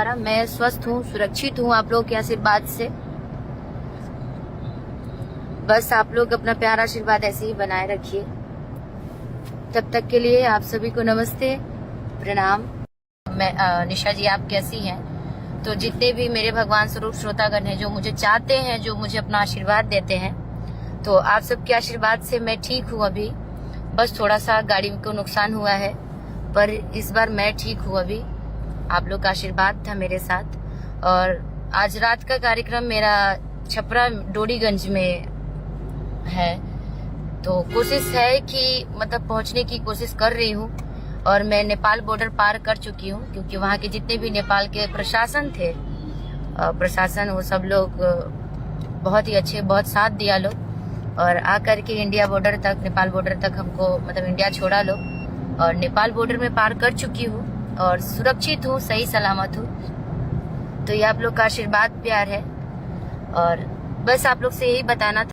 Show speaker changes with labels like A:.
A: मैं स्वस्थ हूँ, सुरक्षित हूँ आप लोगों के आशीर्वाद से। बस आप लोग अपना प्यार आशीर्वाद ऐसे ही बनाए रखिए। तब तक के लिए आप सभी को नमस्ते, प्रणाम। मैं निशा जी, आप कैसी हैं? तो जितने भी मेरे भगवान स्वरूप श्रोतागण हैं जो मुझे चाहते हैं, जो मुझे अपना आशीर्वाद देते हैं, तो आप सबके आशीर्वाद से मैं ठीक हूँ। अभी बस थोड़ा सा गाड़ी को नुकसान हुआ है, पर इस बार मैं ठीक हूँ। अभी आप लोग का आशीर्वाद था मेरे साथ। और आज रात का कार्यक्रम मेरा छपरा डोडीगंज में है, तो कोशिश है कि मतलब पहुंचने की कोशिश कर रही हूँ। और मैं नेपाल बॉर्डर पार कर चुकी हूँ, क्योंकि वहाँ के जितने भी नेपाल के प्रशासन थे, वो सब लोग बहुत ही अच्छे, बहुत साथ दिया लोग। और आकर के इंडिया बॉर्डर तक, नेपाल बॉर्डर तक हमको मतलब इंडिया छोड़ा लो। और नेपाल बॉर्डर में पार कर चुकी हूँ और सुरक्षित हूँ, सही सलामत हूँ। तो ये आप लोग का आशीर्वाद प्यार है। और बस आप लोग से यही बताना था।